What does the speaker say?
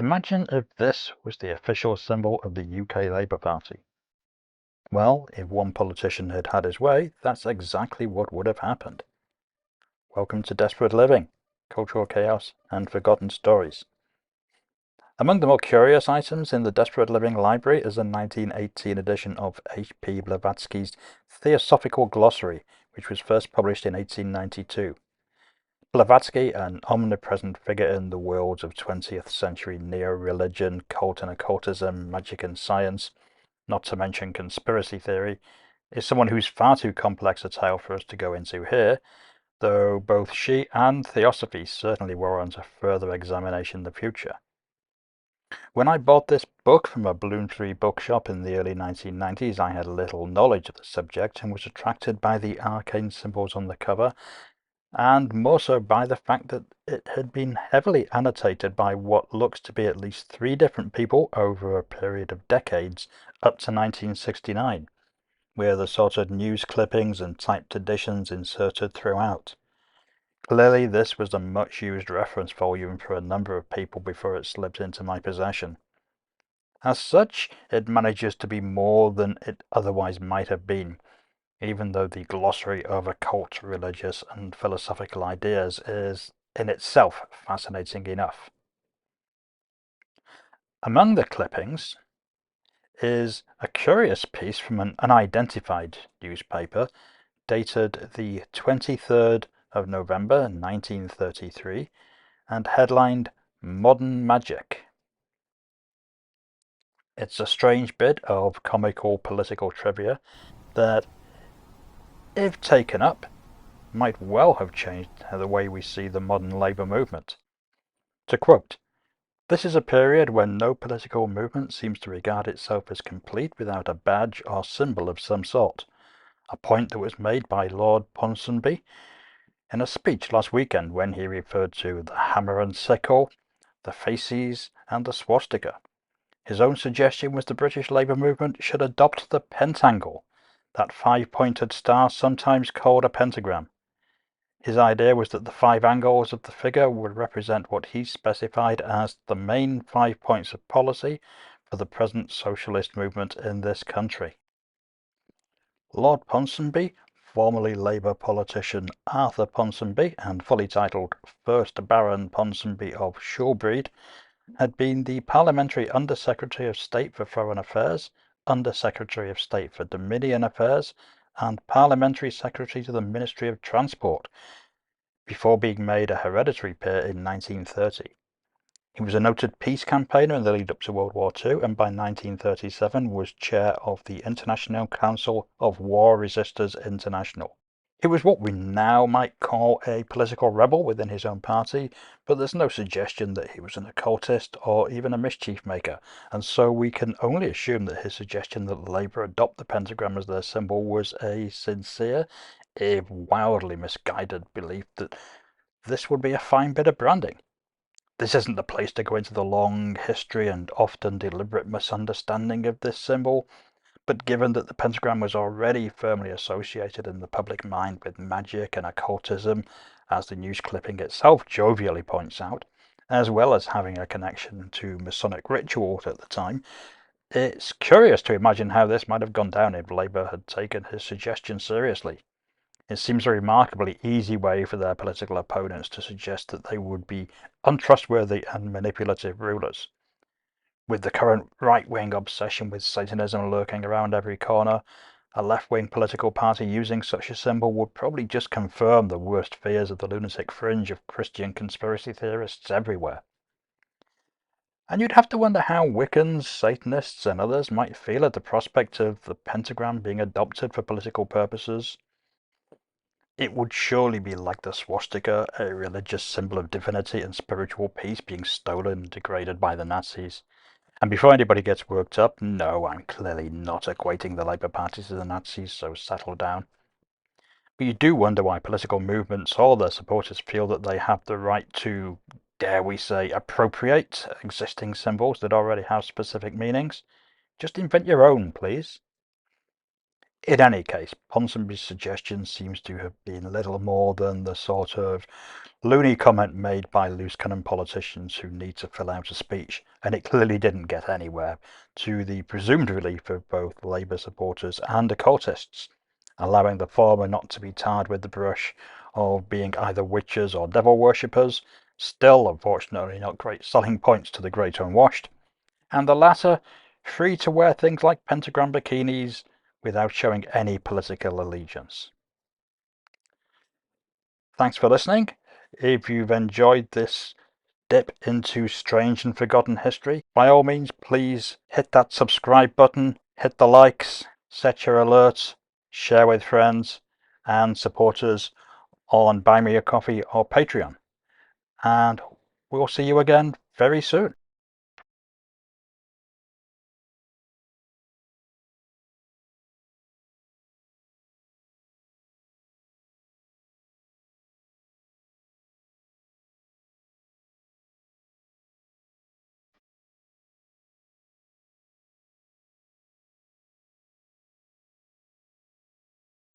Imagine if this was the official symbol of the UK Labour Party. Well, if one politician had had his way, that's exactly what would have happened. Welcome to Desperate Living, Cultural Chaos and Forgotten Stories. Among the more curious items in the Desperate Living library is a 1918 edition of H.P. Blavatsky's Theosophical Glossary, which was first published in 1892. Blavatsky, an omnipresent figure in the worlds of 20th century neo-religion, cult and occultism, magic and science, not to mention conspiracy theory, is someone who's far too complex a tale for us to go into here, though both she and Theosophy certainly warrant a further examination in the future. When I bought this book from a Bloomsbury bookshop in the early 1990s, I had little knowledge of the subject and was attracted by the arcane symbols on the cover, and more so by the fact that it had been heavily annotated by what looks to be at least 3 different people over a period of decades up to 1969, with assorted news clippings and typed editions inserted throughout. Clearly this was a much-used reference volume for a number of people before it slipped into my possession. As such, it manages to be more than it otherwise might have been, even though the glossary of occult, religious and philosophical ideas is in itself fascinating enough. Among the clippings is a curious piece from an unidentified newspaper dated the 23rd of November 1933 and headlined Modern Magic. It's a strange bit of comical political trivia that, if taken up, might well have changed the way we see the modern labour movement. To quote, "This is a period when no political movement seems to regard itself as complete without a badge or symbol of some sort, a point that was made by Lord Ponsonby in a speech last weekend when he referred to the hammer and sickle, the fasces and the swastika. His own suggestion was the British Labour movement should adopt the pentangle, that 5-pointed star sometimes called a pentagram. His idea was that the 5 angles of the figure would represent what he specified as the main 5 points of policy for the present socialist movement in this country." Lord Ponsonby, formerly Labour politician Arthur Ponsonby and fully titled First Baron Ponsonby of Shoolbred, had been the Parliamentary Under-Secretary of State for Foreign Affairs, Under-Secretary of State for Dominion Affairs, and Parliamentary Secretary to the Ministry of Transport, before being made a hereditary peer in 1930. He was a noted peace campaigner in the lead up to World War II, and by 1937 was chair of the International Council of War Resisters International. He was what we now might call a political rebel within his own party, but there's no suggestion that he was an occultist or even a mischief maker, and so we can only assume that his suggestion that Labour adopt the pentagram as their symbol was a sincere, if wildly misguided, belief that this would be a fine bit of branding. This isn't the place to go into the long history and often deliberate misunderstanding of this symbol, but given that the pentagram was already firmly associated in the public mind with magic and occultism, as the news clipping itself jovially points out, as well as having a connection to Masonic rituals at the time, it's curious to imagine how this might have gone down if Labour had taken his suggestion seriously. It seems a remarkably easy way for their political opponents to suggest that they would be untrustworthy and manipulative rulers. With the current right-wing obsession with Satanism lurking around every corner, a left-wing political party using such a symbol would probably just confirm the worst fears of the lunatic fringe of Christian conspiracy theorists everywhere. And you'd have to wonder how Wiccans, Satanists and others might feel at the prospect of the pentagram being adopted for political purposes. It would surely be like the swastika, a religious symbol of divinity and spiritual peace, being stolen and degraded by the Nazis. And before anybody gets worked up, no, I'm clearly not equating the Labour Party to the Nazis, so settle down. But you do wonder why political movements or their supporters feel that they have the right to, dare we say, appropriate existing symbols that already have specific meanings. Just invent your own, please. In any case, Ponsonby's suggestion seems to have been little more than the sort of loony comment made by loose cannon politicians who need to fill out a speech, and it clearly didn't get anywhere, to the presumed relief of both Labour supporters and occultists, allowing the former not to be tarred with the brush of being either witches or devil worshippers, still unfortunately not great selling points to the great unwashed, and the latter free to wear things like pentagram bikinis without showing any political allegiance. Thanks for listening. If you've enjoyed this dip into strange and forgotten history, by all means, please hit that subscribe button, hit the likes, set your alerts, share with friends, and support us on Buy Me a Coffee or Patreon. And we'll see you again very soon.